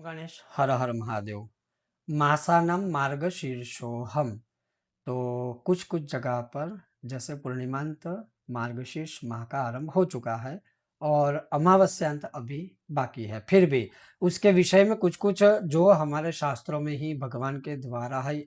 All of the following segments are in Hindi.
गणेश हर हर महादेव। मासानम मार्गशीर्षोहम। तो कुछ कुछ जगह पर जैसे पूर्णिमांत मार्गशीर्ष माह का आरंभ हो चुका है और अमावस्यांत अभी बाकी है। फिर भी उसके विषय में कुछ कुछ जो हमारे शास्त्रों में ही भगवान के द्वारा है,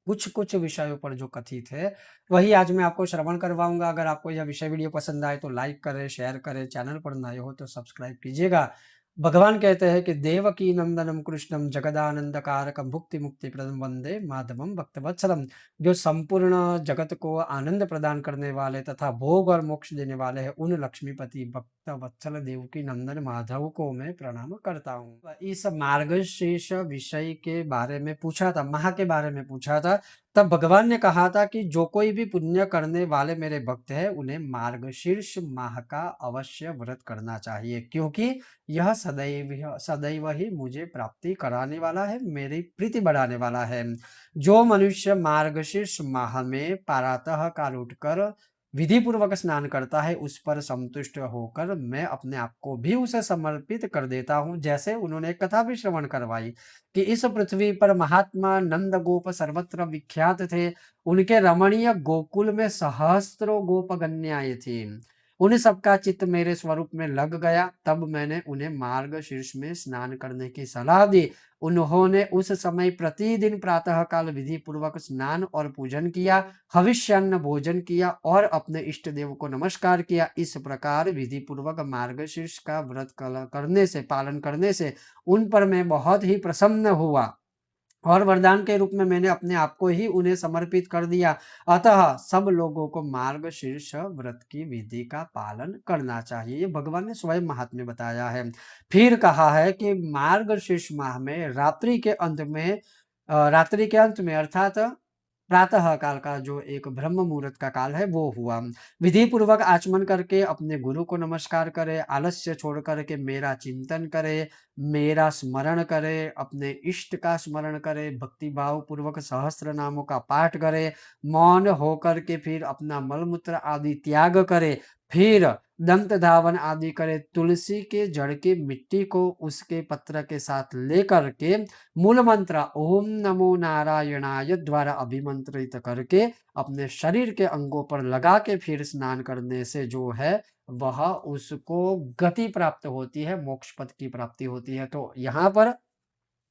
कुछ कुछ विषयों पर जो कथित है वही आज मैं आपको श्रवण करवाऊंगा। अगर आपको यह विषय वीडियो पसंद आए तो लाइक करें, शेयर करें, चैनल पर नए हो तो सब्सक्राइब कीजिएगा। भगवान कहते हैं कि देवकी नंदनम कृष्णम जगदानंद कारकम भुक्ति मुक्ति प्रदम वंदे माधवम भक्तवत्सलम। जो संपूर्ण जगत को आनंद प्रदान करने वाले तथा भोग और मोक्ष देने वाले हैं, उन लक्ष्मीपति भक्त वत्सल देवकी नंदन माधव को मैं प्रणाम करता हूँ। इस मार्गशीर्ष विषय के बारे में पूछा था, माह के बारे में पूछा था। तब भगवान ने कहा था कि जो कोई भी पुण्य करने वाले मेरे भक्त हैं उन्हें मार्गशीर्ष माह का अवश्य व्रत करना चाहिए, क्योंकि यह सदैव सदैव ही मुझे प्राप्ति कराने वाला है, मेरी प्रीति बढ़ाने वाला है। जो मनुष्य मार्गशीर्ष माह में प्रातः काल उठकर विधि पूर्वक स्नान करता है, उस पर संतुष्ट होकर मैं अपने आप को भी उसे समर्पित कर देता हूँ। जैसे उन्होंने एक कथा भी श्रवण करवाई कि इस पृथ्वी पर महात्मा नंद गोप सर्वत्र विख्यात थे। उनके रमणीय गोकुल में सहस्त्रों गोपकन्याएं थी। उन सबका चित्त मेरे स्वरूप में लग गया। तब मैंने उन्हें मार्गशीर्ष में स्नान करने की सलाह दी। उन्होंने उस समय प्रतिदिन प्रातः काल विधि पूर्वक स्नान और पूजन किया, हविष्यान्न भोजन किया और अपने इष्ट देव को नमस्कार किया। इस प्रकार विधि पूर्वक मार्गशीर्ष का व्रत करने से, पालन करने से उन पर मैं बहुत ही प्रसन्न हुआ और वरदान के रूप में मैंने अपने आप को ही उन्हें समर्पित कर दिया। अतः सब लोगों को मार्गशीर्ष व्रत की विधि का पालन करना चाहिए। ये भगवान ने स्वयं महात्म्य बताया है। फिर कहा है कि मार्गशीर्ष माह में रात्रि के अंत में अर्थात प्रातः काल का जो एक ब्रह्म मुहूर्त का काल है वो हुआ। विधि पूर्वक आचमन करके अपने गुरु को नमस्कार करे, आलस्य छोड़ करके मेरा चिंतन करे, मेरा स्मरण करे, अपने इष्ट का स्मरण करे, भक्ति भाव पूर्वक सहस्त्र नामों का पाठ करे, मौन होकर के फिर अपना मलमूत्र आदि त्याग करे, फिर दंत धावन आदि करे, तुलसी के जड़ की मिट्टी को उसके पत्र के साथ लेकर के मूल मंत्र ओम नमो नारायणाय द्वारा अभिमंत्रित करके अपने शरीर के अंगों पर लगा के फिर स्नान करने से जो है वह उसको गति प्राप्त होती है, मोक्ष पद की प्राप्ति होती है। तो यहाँ पर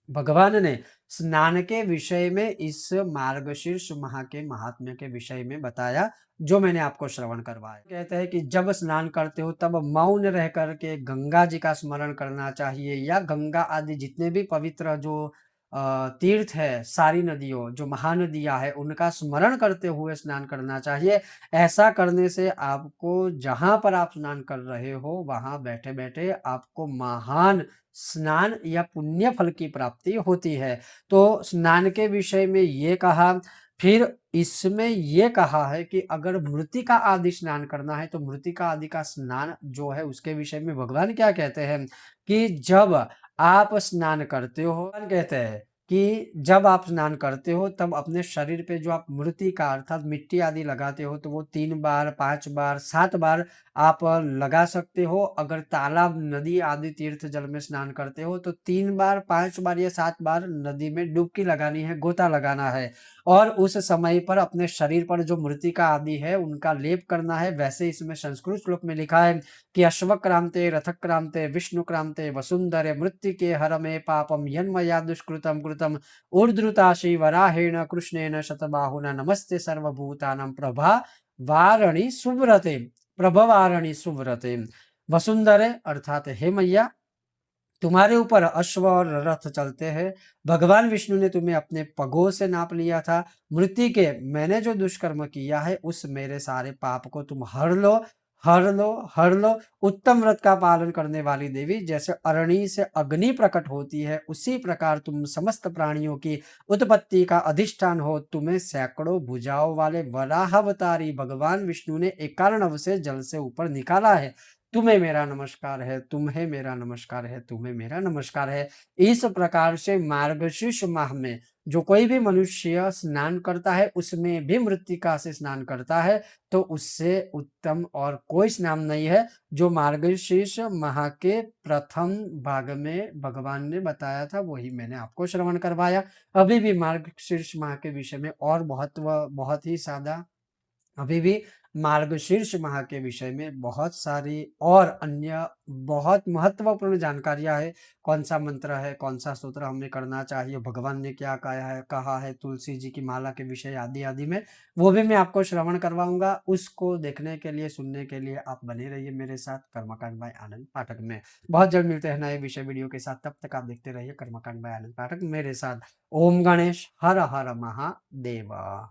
भगवान ने स्नान के विषय में इस मार्गशीर्ष माह के महात्म्य के विषय में बताया, जो मैंने आपको श्रवण करवाया। कहते हैं कि जब स्नान करते हो तब मौन रह करके गंगा जी का स्मरण करना चाहिए, या गंगा आदि जितने भी पवित्र जो तीर्थ है, सारी नदियों जो महानदियां है उनका स्मरण करते हुए स्नान करना चाहिए। ऐसा करने से आपको जहां पर आप स्नान कर रहे हो वहां बैठे बैठे आपको महान स्नान या पुण्य फल की प्राप्ति होती है। तो स्नान के विषय में ये कहा। फिर इसमें ये कहा है कि अगर मृतिका आदि स्नान करना है तो मृतिका आदि का स्नान जो है उसके विषय में भगवान क्या कहते हैं कि जब आप स्नान करते हो, भगवान कहते हैं कि जब आप स्नान करते हो तब अपने शरीर पे जो आप मृतिका अर्थात मिट्टी आदि लगाते हो तो वो 3 बार, 5 बार, 7 बार आप लगा सकते हो। अगर तालाब, नदी आदि तीर्थ जल में स्नान करते हो तो 3 बार, 5 बार या 7 बार नदी में डुबकी लगानी है, गोता लगाना है और उस समय पर अपने शरीर पर जो मृतिका आदि है उनका लेप करना है। वैसे इसमें संस्कृत श्लोक में लिखा है कि अश्वक्रांते रथक्रांते विष्णुक्रांते वसुंधरे मृत्तिके हर में पापम यन्मया दुष्कृतम कृतम ऊर्ध्रुताशी वराहेण कृष्णेन शतबाहुना नमस्ते सर्वभूतानां प्रभा वारणी सुव्रते, प्रभवारणी सुव्रते। वसुंधरे अर्थात हे मैया, तुम्हारे ऊपर अश्व और रथ चलते हैं। भगवान विष्णु ने तुम्हें अपने पगों से नाप लिया था। मृत्तिके, मैंने जो दुष्कर्म किया है उस मेरे सारे पाप को तुम हर लो, हर लो, हर लो। उत्तम व्रत का पालन करने वाली देवी, जैसे अरणी से अग्नि प्रकट होती है उसी प्रकार तुम समस्त प्राणियों की उत्पत्ति का अधिष्ठान हो। तुम्हें सैकड़ों भुजाओं वाले वराहावतारी भगवान विष्णु ने एक कारणव से जल से ऊपर निकाला है। तुम्हें मेरा नमस्कार है, तुम्हें मेरा नमस्कार है, तुम्हें मेरा नमस्कार है। इस प्रकार से मार्गशीर्ष माह में जो कोई भी मनुष्य स्नान करता है, उसमें भी मृत्तिका से स्नान करता है, तो उससे उत्तम और कोई स्नान नहीं है। जो मार्गशीर्ष माह के प्रथम भाग में भगवान ने बताया था, वही मैंने आपको श्रवण करवाया। अभी भी मार्गशीर्ष माह के विषय में और महत्व बहुत ही ज़्यादा अभी भी मार्गशीर्ष माह के विषय में बहुत सारी और अन्य बहुत महत्वपूर्ण जानकारियाँ हैं। कौन-सा मंत्र है, कौन-सा स्तोत्र हमें करना चाहिए, भगवान ने क्या कहा है तुलसी जी की माला के विषय आदि-आदि में, वो भी मैं आपको श्रवण करवाऊँगा। उसको देखने के लिए, सुनने के लिए आप बने रहिए मेरे साथ कर्मकांड बाय आनंद पाठक में। बहुत जल्द मिलते हैं नए विषय वीडियो के साथ, तब तक आप देखते रहिए कर्मकांड बाय आनंद पाठक मेरे साथ। ओम गणेश हर हर महादेव।